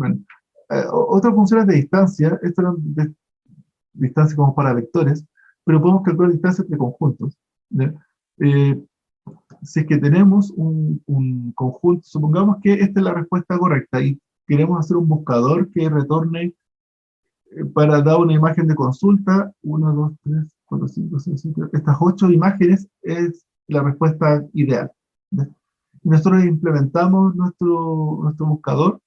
Bueno, otras funciones de distancia, estas eran de distancia como para vectores, pero podemos calcular distancia entre conjuntos. ¿Ya? Eh, si es que tenemos un conjunto, supongamos que esta es la respuesta correcta y queremos hacer un buscador que retorne para dar una imagen de consulta, 1, 2, 3, 4, 5, 6, 7, estas 8 imágenes es la respuesta ideal. ¿Ya? Y nosotros implementamos nuestro buscador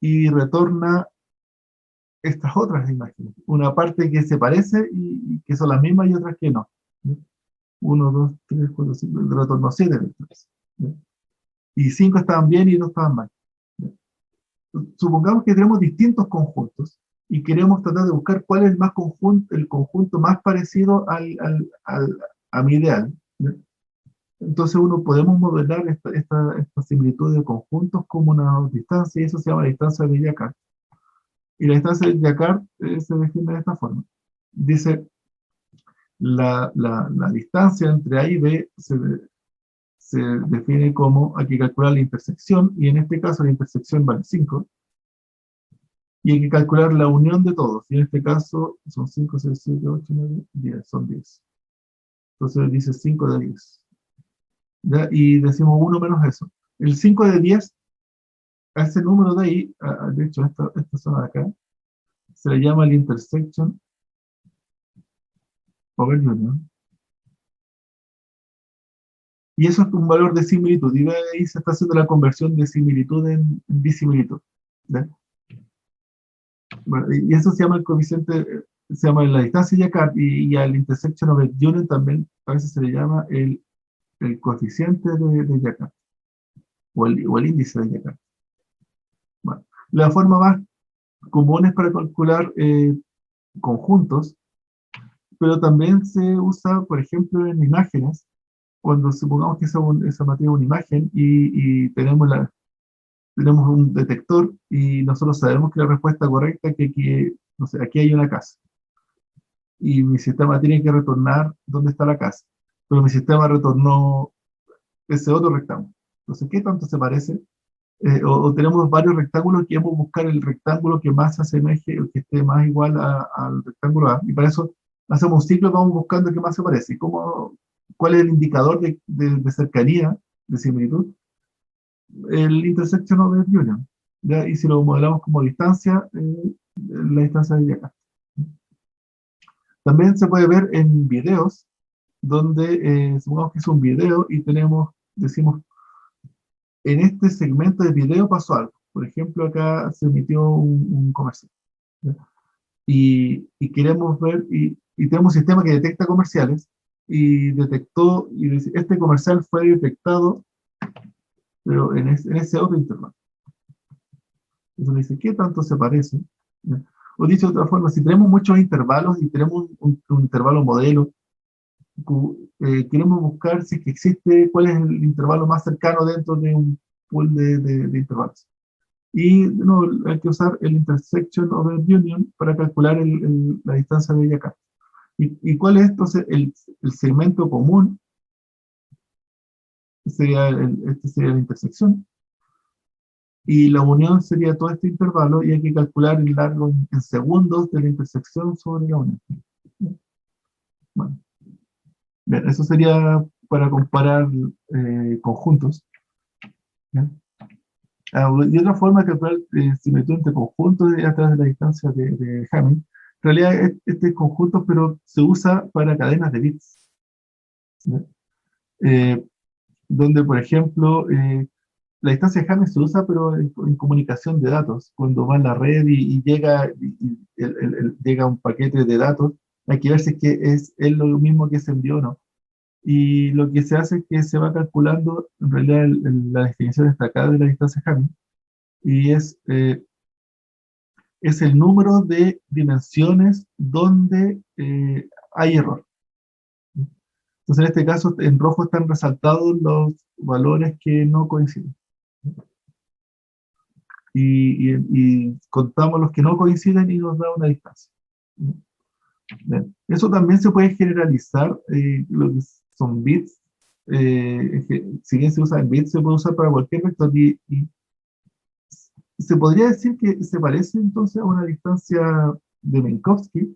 y retorna estas otras imágenes. Una parte que se parece y que son las mismas y otras que no. ¿Ya? 1, 2, 3, 4, 5, el retorno 7 vectores. ¿Ya? Y 5 estaban bien y 2 estaban mal. ¿Ya? Supongamos que tenemos distintos conjuntos y queremos tratar de buscar cuál es el conjunto más parecido a mi ideal. ¿Ya? Entonces podemos modelar esta similitud de conjuntos como una distancia, y eso se llama la distancia de Jaccard. Y la distancia de Jaccard se define de esta forma. Dice, la distancia entre A y B se define como, hay que calcular la intersección, y en este caso la intersección vale 5, y hay que calcular la unión de todos, y en este caso son 5, 6, 7, 8, 9, 10, son 10. Entonces dice 5 de 10. ¿Ya? Y decimos 1 menos eso. El 5 de 10, a ese número de ahí, de hecho esta zona de acá, se le llama el intersection over union. Y eso es un valor de similitud, y de ahí se está haciendo la conversión de similitud en disimilitud. ¿Ya? Bueno, y eso se llama el coeficiente, se llama la distancia de Jaccard, y al intersection over union también a veces se le llama el coeficiente de Jaccard, o el índice de Jaccard. Bueno, la forma más común es para calcular conjuntos, pero también se usa, por ejemplo, en imágenes, cuando supongamos que esa materia es una imagen y tenemos un detector y nosotros sabemos que la respuesta correcta es que aquí, no sé, aquí hay una casa. Y mi sistema tiene que retornar dónde está la casa. Pero mi sistema retornó ese otro rectángulo. Entonces, ¿qué tanto se parece? O tenemos varios rectángulos, queremos buscar el rectángulo que más se asemeje o que esté más igual al rectángulo A. Y para eso hacemos un ciclo, vamos buscando qué más se parece. ¿Cuál es el indicador de cercanía, de similitud? El intersection over union. ¿Ya? Y si lo modelamos como distancia, la distancia de acá. También se puede ver en videos, donde supongamos que es un video y decimos, en este segmento de video pasó algo. Por ejemplo, acá se emitió un comercial. ¿Ya? Y queremos ver, y tenemos un sistema que detecta comerciales, y detectó, y dice, este comercial fue detectado, pero en ese otro intervalo. Entonces me dice, ¿qué tanto se parece? ¿Ya? O dicho de otra forma, si tenemos muchos intervalos y tenemos un intervalo modelo, queremos buscar si es que existe, cuál es el intervalo más cercano dentro de un pool de intervalos. Y no, hay que usar el intersection over union para calcular la distancia de acá. ¿Y cuál es entonces el segmento común? Este sería la intersección. Y la unión sería todo este intervalo, y hay que calcular el largo en segundos de la intersección sobre la unión. Bueno, bien, eso sería para comparar conjuntos. ¿Ya? Y otra forma de calcular similitud entre conjuntos es a través de la distancia de Hamming. En realidad este es conjunto, pero se usa para cadenas de bits. ¿Ya? Eh, donde, por ejemplo, la distancia de Hamming se usa, pero en comunicación de datos. Cuando va en la red y llega un paquete de datos, hay que ver si es lo mismo que se envió o no. Y lo que se hace es que se va calculando, en realidad, la definición destacada de la distancia de Hamming, y es el número de dimensiones donde hay error. Entonces, en este caso, en rojo están resaltados los valores que no coinciden. Y contamos los que no coinciden y nos da una distancia. Bien. Eso también se puede generalizar, lo que son bits. Si bien se usa en bits, se puede usar para cualquier vector. Y Se podría decir que se parece entonces a una distancia de Minkowski,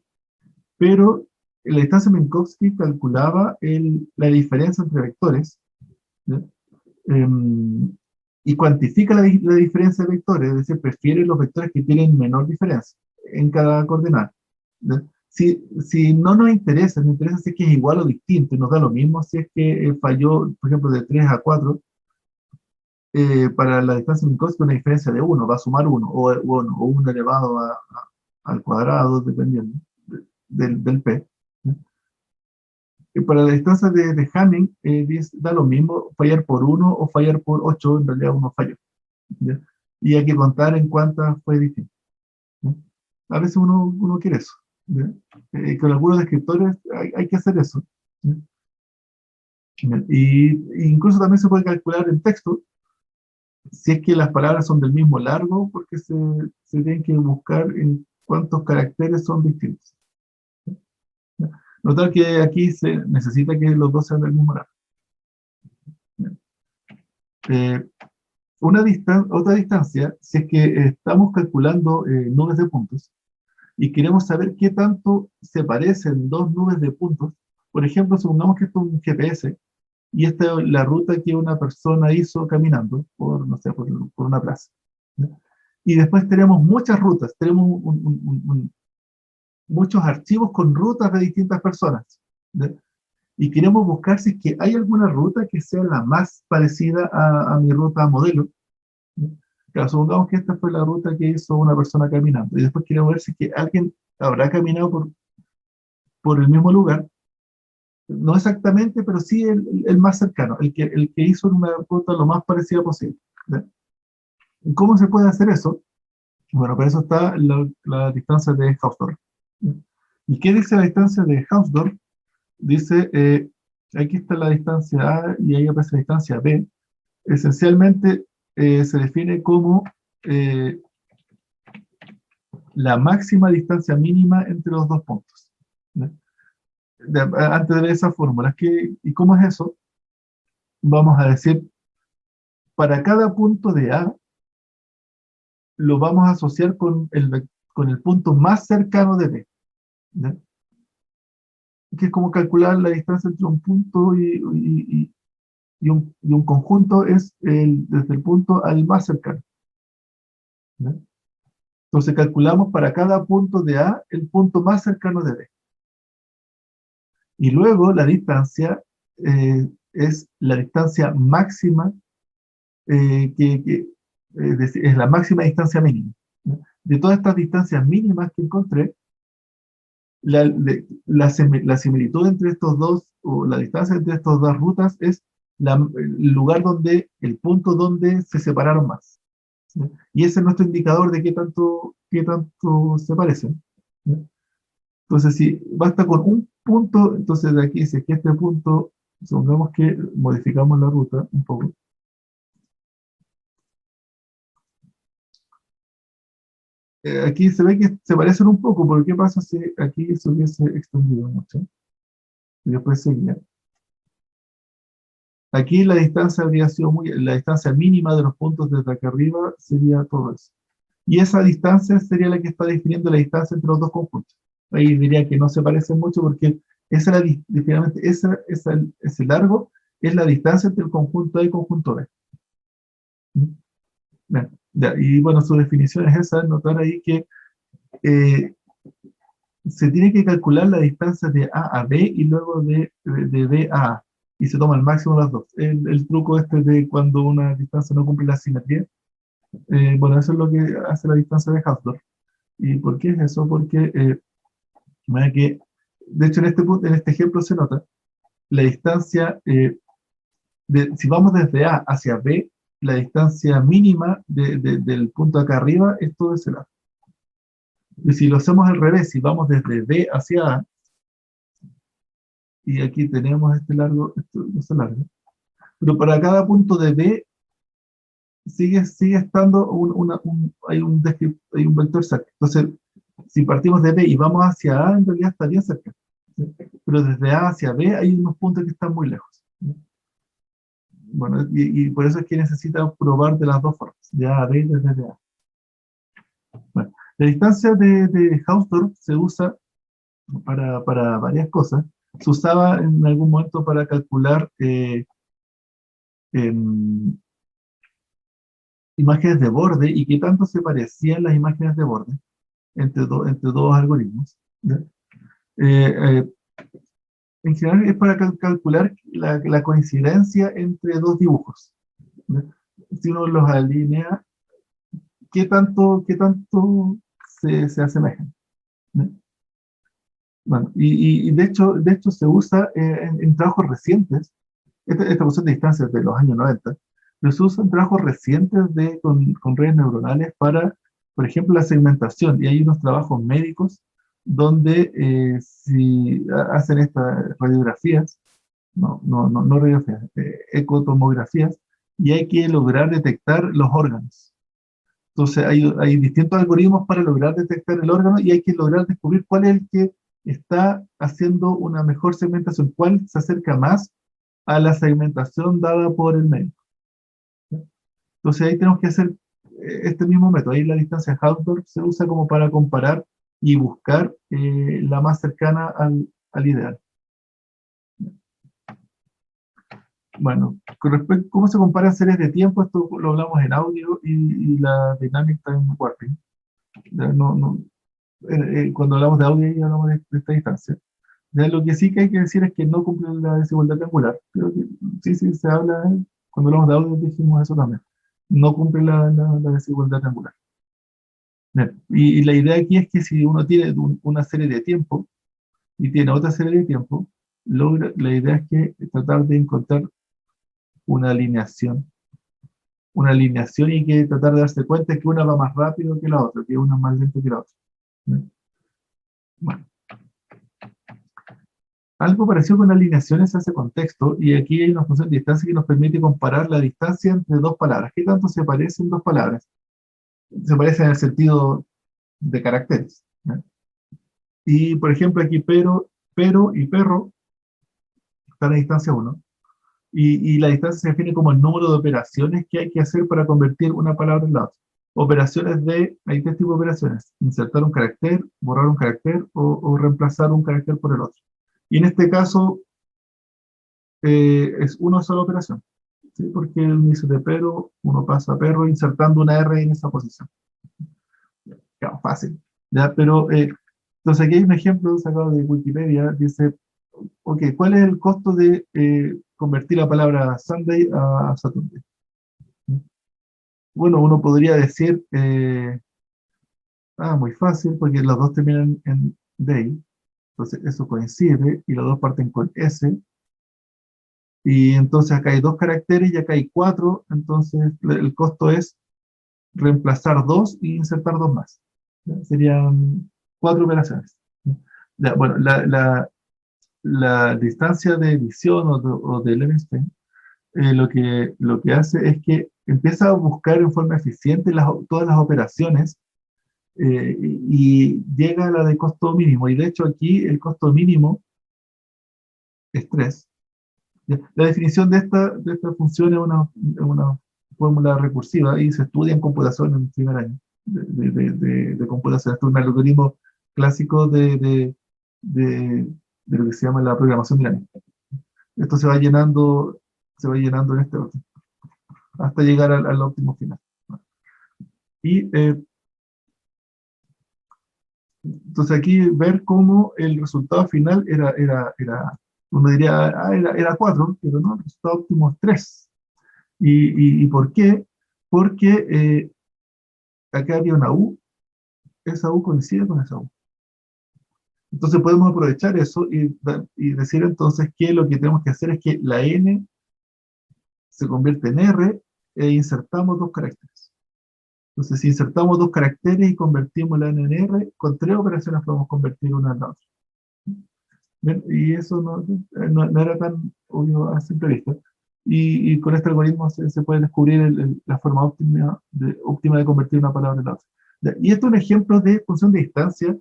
pero la distancia de Minkowski calculaba la diferencia entre vectores, ¿ya? Em, y cuantifica la diferencia de vectores, es decir, prefiere los vectores que tienen menor diferencia en cada coordenada, ¿ya? Si no nos interesa si es que es igual o distinto, y nos da lo mismo si es que falló, por ejemplo, de 3 a 4, para la distancia de Minkowski una diferencia de uno, va a sumar uno, o 1 elevado al cuadrado, dependiendo del P. ¿Ya? Y para la distancia de Hamming, da lo mismo fallar por uno o fallar por 8, en realidad uno falló, ¿ya? Y hay que contar en cuántas fue distinto, ¿ya? A veces uno quiere eso, ¿ya? Con algunos descriptores hay que hacer eso, ¿ya? Y incluso también se puede calcular en texto si es que las palabras son del mismo largo, porque se tienen que buscar en cuántos caracteres son distintos. Notar que aquí se necesita que los dos sean del mismo largo. Eh, otra distancia, si es que estamos calculando nubes de puntos y queremos saber qué tanto se parecen dos nubes de puntos. Por ejemplo, supongamos que esto es un GPS y esta es la ruta que una persona hizo caminando por, no sé, por una plaza, ¿ya? Y después tenemos muchas rutas, tenemos muchos archivos con rutas de distintas personas, ¿ya? Y queremos buscar si es que hay alguna ruta que sea la más parecida a mi ruta modelo. Claro, supongamos que esta fue la ruta que hizo una persona caminando, y después queremos ver si es que alguien habrá caminado por el mismo lugar, no exactamente, pero sí el más cercano, el que hizo una ruta lo más parecida posible, ¿ya? ¿Cómo se puede hacer eso? Bueno, para eso está la distancia de Hausdorff. ¿Y qué dice la distancia de Hausdorff? Dice, aquí está la distancia A y ahí aparece la distancia B. Esencialmente se define como eh, la máxima distancia mínima entre los dos puntos, ¿no? Antes de ver esa fórmula, ¿y cómo es eso? Vamos a decir, para cada punto de A, lo vamos a asociar con el punto más cercano de B, ¿no? Que es como calcular la distancia entre un punto y un conjunto, es desde el punto al más cercano, ¿no? Entonces calculamos para cada punto de A el punto más cercano de B. Y luego la distancia es la distancia máxima, es la máxima distancia mínima, ¿no? De todas estas distancias mínimas que encontré, la similitud entre estos dos, o la distancia entre estas dos rutas, es el lugar el punto donde se separaron más, ¿no? Y ese es nuestro indicador de qué tanto se parecen, ¿no? Entonces, si basta con un punto, entonces de aquí dice que este punto, supongamos que modificamos la ruta un poco. Aquí se ve que se parecen un poco, porque ¿qué pasa si aquí se hubiese extendido mucho? Y después seguía. Aquí la distancia habría sido la distancia mínima de los puntos desde acá arriba sería todo eso. Y esa distancia sería la que está definiendo la distancia entre los dos conjuntos. Ahí diría que no se parecen mucho porque definitivamente ese largo es la distancia entre el conjunto A y el conjunto B. ¿Mm? Ya, ya. Y bueno, su definición es esa, notar ahí que eh, se tiene que calcular la distancia de A a B y luego de B a A. Y se toma el máximo de las dos. El truco este de cuando una distancia no cumple la simetría, bueno, eso es lo que hace la distancia de Hausdorff. ¿Y por qué es eso? Porque mira que, de hecho, en este ejemplo se nota la distancia, si vamos desde A hacia B, la distancia mínima del punto de acá arriba es todo ese lado. Y si lo hacemos al revés, si vamos desde B hacia A, y aquí tenemos este largo, este largo, pero para cada punto de B sigue estando hay un vector cerca. Entonces, si partimos de B y vamos hacia A, en realidad está bien cerca, ¿sí? Pero desde A hacia B hay unos puntos que están muy lejos, ¿sí? Bueno, y por eso es que necesita probar de las dos formas, de A a B y desde A. La distancia de Hausdorff se usa para varias cosas. Se usaba en algún momento para calcular em, imágenes de borde y qué tanto se parecían las imágenes de borde entre dos algoritmos. ¿Ya? Eh, eh, en general es para calcular la coincidencia entre dos dibujos. ¿Ya? Si uno los alinea, qué tanto se asemejan. ¿Ya? Bueno, y de hecho se usa en trabajos recientes, esta cuestión de distancias de los años 90, pero se usa en trabajos recientes con redes neuronales para, por ejemplo, la segmentación. Y hay unos trabajos médicos donde si hacen estas radiografías, no radiografías, ecotomografías, y hay que lograr detectar los órganos. Entonces hay distintos algoritmos para lograr detectar el órgano y hay que lograr descubrir cuál es el que está haciendo una mejor segmentación, cuál se acerca más a la segmentación dada por el médico. Entonces ahí tenemos que hacer este mismo método. Ahí la distancia Hausdorff se usa como para comparar y buscar la más cercana al ideal. Bueno, con respecto a cómo se comparan series de tiempo, esto lo hablamos en audio y la Dynamic Time Warping. Cuando hablamos de audio ya hablamos de esta distancia. Ya, lo que sí que hay que decir es que no cumple la desigualdad triangular. Creo que sí se habla, cuando hablamos de audio dijimos eso también. No cumple la desigualdad triangular. Bien, y la idea aquí es que si uno tiene una serie de tiempo y tiene otra serie de tiempo, la idea es que tratar de encontrar una alineación. Una alineación y que tratar de darse cuenta que una va más rápido que la otra, que una más lento que la otra. Bien. Bueno. Algo parecido con alineaciones se hace contexto, y aquí hay una función de distancia que nos permite comparar la distancia entre dos palabras. ¿Qué tanto se parecen dos palabras? Se parecen en el sentido de caracteres. ¿Ya? Y, por ejemplo, aquí pero y perro están a distancia 1. Y la distancia se define como el número de operaciones que hay que hacer para convertir una palabra en la otra. Hay tres tipos de operaciones: insertar un carácter, borrar un carácter o reemplazar un carácter por el otro. Y en este caso, es una sola operación, ¿sí? Porque el dice de perro, uno pasa a perro insertando una R en esa posición. Claro, fácil. ¿Ya? Pero, entonces aquí hay un ejemplo sacado de Wikipedia, dice, ok, ¿cuál es el costo de convertir la palabra Sunday a Saturday? Bueno, uno podría decir, muy fácil, porque los dos terminan en day, entonces eso coincide, y los dos parten con S, y entonces acá hay dos caracteres y acá hay cuatro, entonces el costo es reemplazar dos y insertar dos más. ¿Ya? Serían cuatro operaciones. Ya, bueno, la distancia de edición o de Levenstein, lo que hace es que empieza a buscar en forma eficiente todas las operaciones, y llega a la de costo mínimo. Y de hecho aquí el costo mínimo es 3. La definición de esta función es una fórmula recursiva y se estudia en computación en el primer año de computación. Esto es un algoritmo clásico de lo que se llama la programación dinámica. Esto se va llenando en este orden hasta llegar al óptimo final. Y entonces aquí ver cómo el resultado final uno diría, era 4, pero no, el resultado óptimo es 3. ¿Y por qué? Porque acá había una U, esa U coincide con esa U. Entonces podemos aprovechar eso y decir entonces que lo que tenemos que hacer es que la N se convierte en R e insertamos dos caracteres. Entonces, si insertamos dos caracteres y convertimos la N en R, con tres operaciones podemos convertir una en la otra. ¿Ven? Y eso no era tan obvio a simple vista. Y con este algoritmo se puede descubrir la forma óptima de convertir una palabra en la otra. Y esto es un ejemplo de función de distancia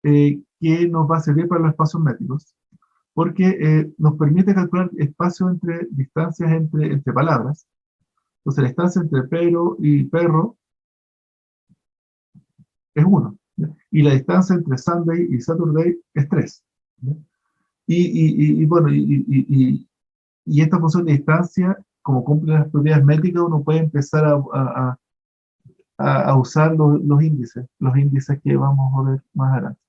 que nos va a servir para los espacios métricos, porque nos permite calcular espacios entre distancias entre palabras. Entonces, la distancia entre pero y perro es 1. Y la distancia entre Sunday y Saturday es 3. Bueno, y esta función de distancia, como cumple las propiedades métricas, uno puede empezar a usar los índices que vamos a ver más adelante.